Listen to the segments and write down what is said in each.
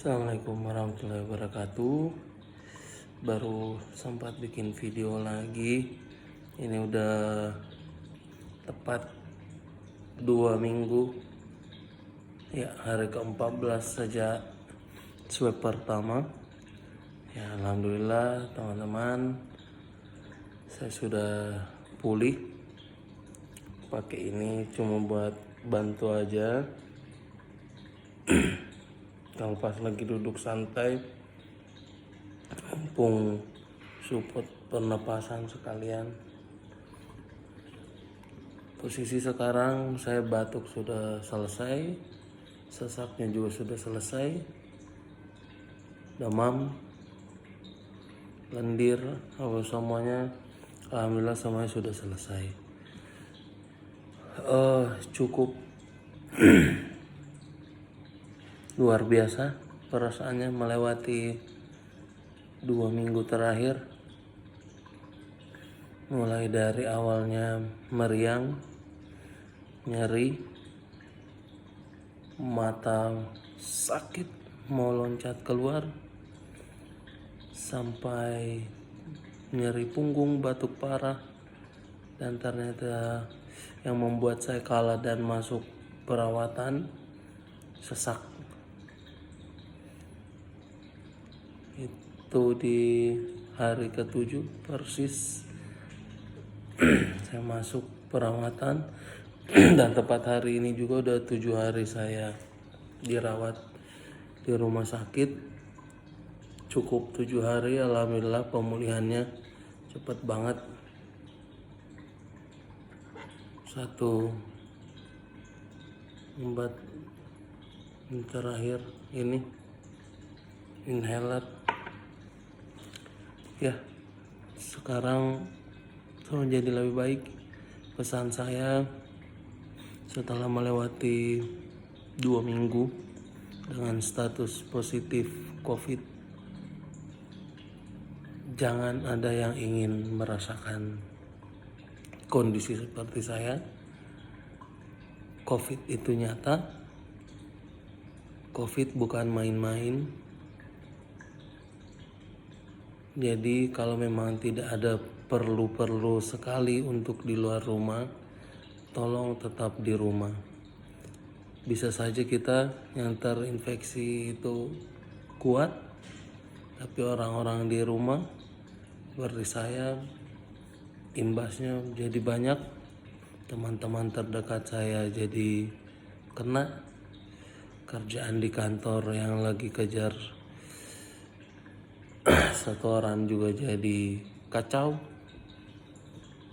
Assalamualaikum warahmatullahi wabarakatuh. Baru sempat bikin video lagi. Ini udah tepat 2 minggu. Ya, hari ke-14 saja swab pertama. Ya, alhamdulillah teman-teman, saya sudah pulih. Pakai ini cuma buat bantu aja. Kalau pas lagi duduk santai, mumpung support pernapasan sekalian. Posisi sekarang saya batuk sudah selesai, sesaknya juga sudah selesai, demam, lendir, semuanya alhamdulillah semuanya sudah selesai. Cukup luar biasa perasaannya melewati 2 minggu terakhir. Mulai dari awalnya meriang, nyeri, mata sakit mau loncat keluar, sampai nyeri punggung, batuk parah, dan ternyata yang membuat saya kalah dan masuk perawatan, sesak. Itu di hari ke-7 persis saya masuk perawatan. Dan tepat hari ini juga udah 7 hari saya dirawat di rumah sakit. Cukup 7 hari, alhamdulillah pemulihannya cepet banget. Satu obat terakhir ini inhaler. Ya, sekarang saya jadi lebih baik. Pesan saya setelah melewati 2 minggu dengan status positif COVID, jangan ada yang ingin merasakan kondisi seperti saya. COVID itu nyata. COVID bukan main-main. Jadi kalau memang tidak ada perlu sekali untuk di luar rumah, tolong tetap di rumah. Bisa saja kita yang terinfeksi itu kuat, tapi orang-orang di rumah seperti saya, imbasnya jadi banyak. Teman-teman terdekat saya jadi kena. Kerjaan di kantor yang lagi kejar setoran juga jadi kacau.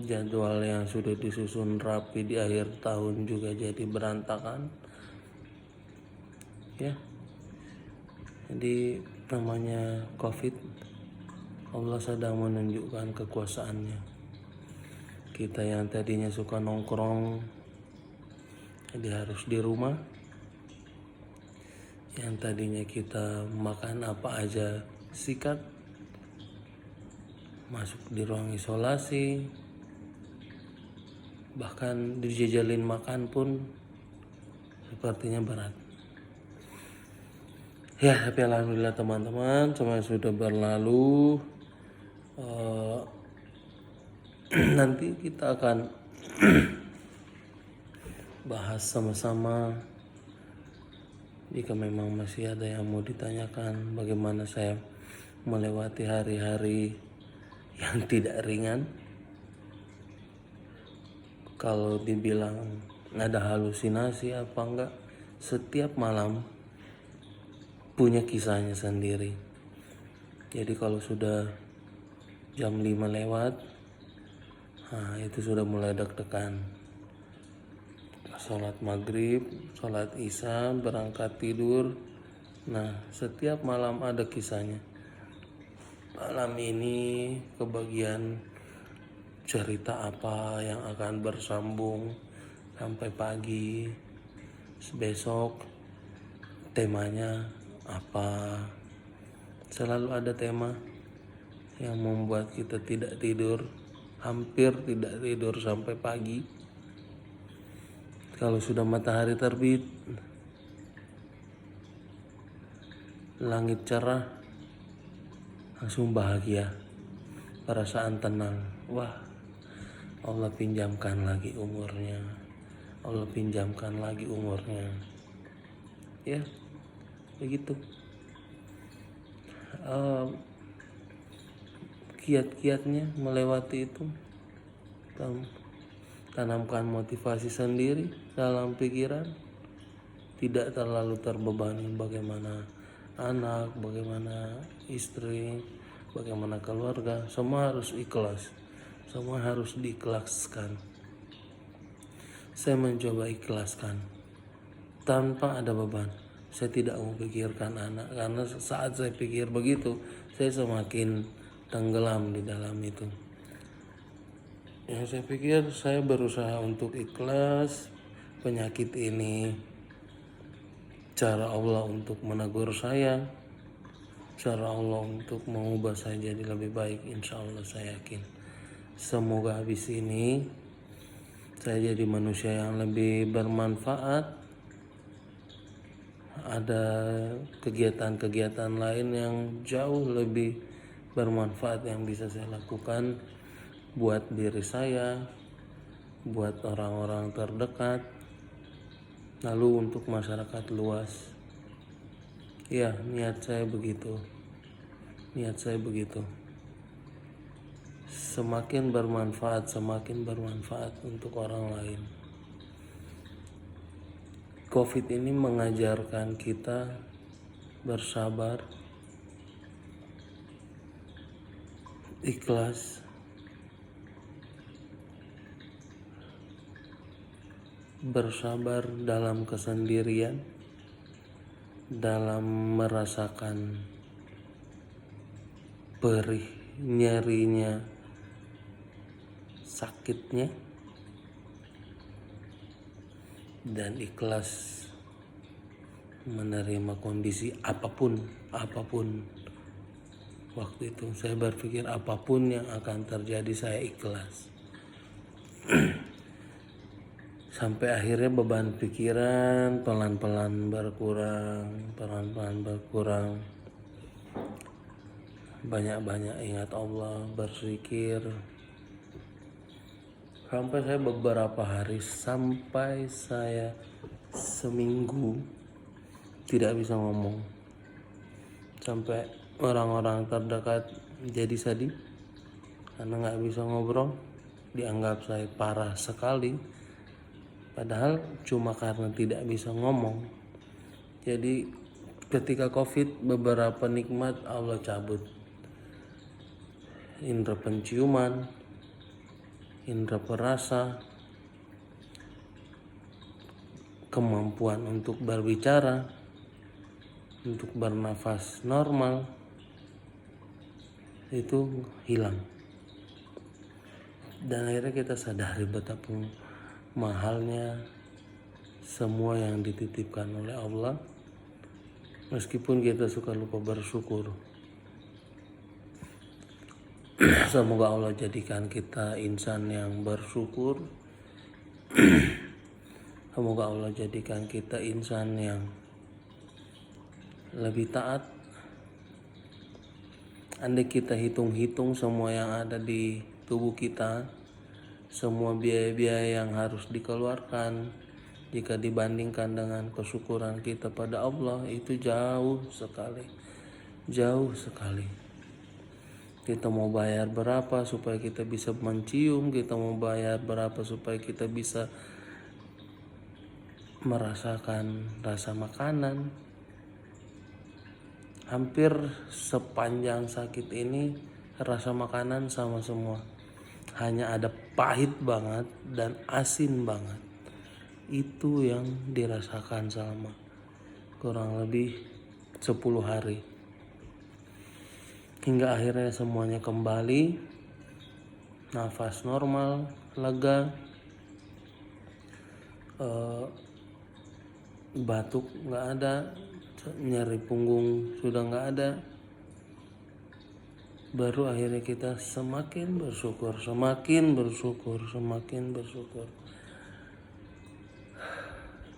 Jadwal yang sudah disusun rapi di akhir tahun juga jadi berantakan. Ya, jadi namanya COVID, Allah sedang menunjukkan kekuasaannya. Kita yang tadinya suka nongkrong jadi harus di rumah. Yang tadinya kita makan apa aja sikat, masuk di ruang isolasi, bahkan dijajalin makan pun sepertinya berat. Ya, tapi alhamdulillah teman-teman, semua sudah berlalu. Nanti kita akan bahas sama-sama. Jika memang masih ada yang mau ditanyakan, bagaimana saya melewati hari-hari yang tidak ringan. Kalau dibilang ada halusinasi apa enggak, setiap malam punya kisahnya sendiri. Jadi kalau sudah jam 5 lewat, itu sudah mulai deg-degan. Sholat maghrib, sholat isya, berangkat tidur. Nah, setiap malam ada kisahnya. Malam ini kebagian cerita apa yang akan bersambung sampai pagi. Besok temanya apa. Selalu ada tema yang membuat kita tidak tidur, hampir tidak tidur sampai pagi. Kalau sudah matahari terbit, langit cerah, langsung bahagia, perasaan tenang. Wah, Allah pinjamkan lagi umurnya, Allah pinjamkan lagi umurnya. Ya, begitu. Kiat-kiatnya melewati itu, tanamkan motivasi sendiri dalam pikiran, tidak terlalu terbebani bagaimana anak, bagaimana istri, bagaimana keluarga. Semua harus ikhlas, semua harus diikhlaskan. Saya mencoba ikhlaskan tanpa ada beban. Saya tidak mau pikirkan anak, karena saat saya pikir begitu, saya semakin tenggelam di dalam itu. Yang saya pikir, saya berusaha untuk ikhlas penyakit ini. Cara Allah untuk menegur saya, cara Allah untuk mengubah saya jadi lebih baik, insya Allah saya yakin. Semoga habis ini saya jadi manusia yang lebih bermanfaat. Ada kegiatan-kegiatan lain yang jauh lebih bermanfaat yang bisa saya lakukan buat diri saya, buat orang-orang terdekat, lalu untuk masyarakat luas. Ya, niat saya begitu. Semakin bermanfaat untuk orang lain. COVID ini mengajarkan kita bersabar, ikhlas, bersabar dalam kesendirian, dalam merasakan perih, nyerinya, sakitnya, dan ikhlas menerima kondisi apapun waktu itu. Saya berpikir apapun yang akan terjadi saya ikhlas. Sampai akhirnya beban pikiran pelan-pelan berkurang. Banyak-banyak ingat Allah, berzikir. Sampai saya beberapa hari, sampai saya seminggu tidak bisa ngomong. Sampai orang-orang terdekat jadi sedih karena gak bisa ngobrol. Dianggap saya parah sekali, padahal cuma karena tidak bisa ngomong. Jadi ketika COVID, beberapa nikmat Allah cabut. Indera penciuman, indera perasa, kemampuan untuk berbicara, untuk bernafas normal, itu hilang. Dan akhirnya kita sadari betapa mahalnya semua yang dititipkan oleh Allah, meskipun kita suka lupa bersyukur. Semoga Allah jadikan kita insan yang bersyukur. Semoga Allah jadikan kita insan yang lebih taat. Andai kita hitung-hitung semua yang ada di tubuh kita, semua biaya-biaya yang harus dikeluarkan, jika dibandingkan dengan kesyukuran kita pada Allah, itu jauh sekali. Kita mau bayar berapa supaya kita bisa mencium, kita mau bayar berapa supaya kita bisa merasakan rasa makanan. Hampir sepanjang sakit ini rasa makanan sama semua, hanya ada pahit banget dan asin banget. Itu yang dirasakan selama kurang lebih 10 hari, hingga akhirnya semuanya kembali, nafas normal, lega, batuk nggak ada, nyeri punggung sudah nggak ada. Baru akhirnya kita semakin bersyukur.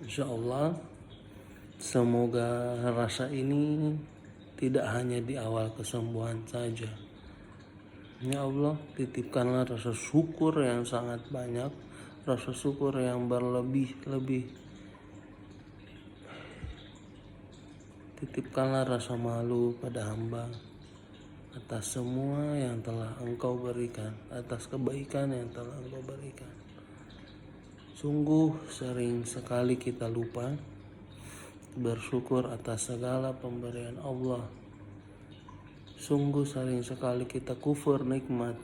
Insya Allah, semoga rasa ini tidak hanya di awal kesembuhan saja. Ya Allah, titipkanlah rasa syukur yang sangat banyak, rasa syukur yang berlebih-lebih. Titipkanlah rasa malu pada hamba atas semua yang telah Engkau berikan, atas kebaikan yang telah Engkau berikan. Sungguh sering sekali kita lupa bersyukur atas segala pemberian Allah. Sungguh sering sekali kita kufur nikmat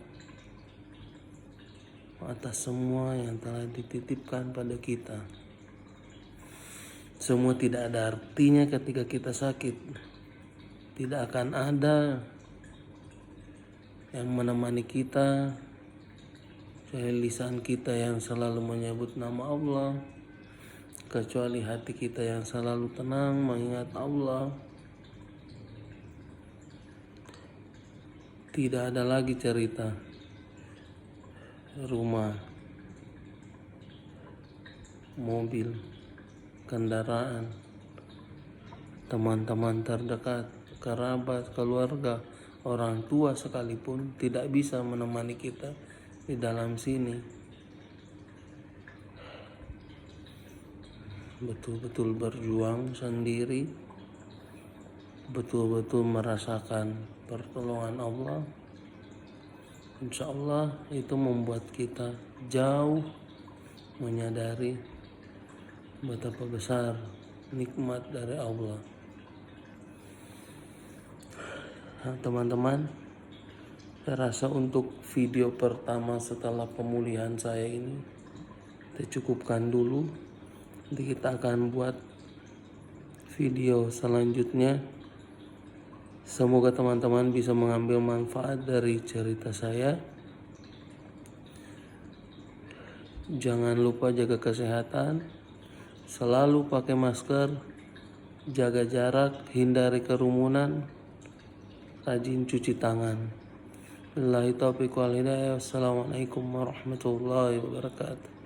atas semua yang telah dititipkan pada kita. Semua tidak ada artinya ketika kita sakit. Tidak akan ada yang menemani kita kecuali lisan kita yang selalu menyebut nama Allah, kecuali hati kita yang selalu tenang mengingat Allah. Tidak ada lagi cerita rumah, mobil, kendaraan, teman-teman terdekat, kerabat, keluarga, orang tua sekalipun tidak bisa menemani kita di dalam sini. Betul-betul berjuang sendiri, betul-betul merasakan pertolongan Allah. Insya Allah itu membuat kita jauh menyadari betapa besar nikmat dari Allah. Nah, teman-teman, saya rasa untuk video pertama setelah pemulihan saya ini kita cukupkan dulu. Nanti kita akan buat video selanjutnya. Semoga teman-teman bisa mengambil manfaat dari cerita saya. Jangan lupa jaga kesehatan, selalu pakai masker, jaga jarak, hindari kerumunan, rajin cuci tangan. Billahi taufiq wal hidayah. Wassalamualaikum warahmatullahi wabarakatuh.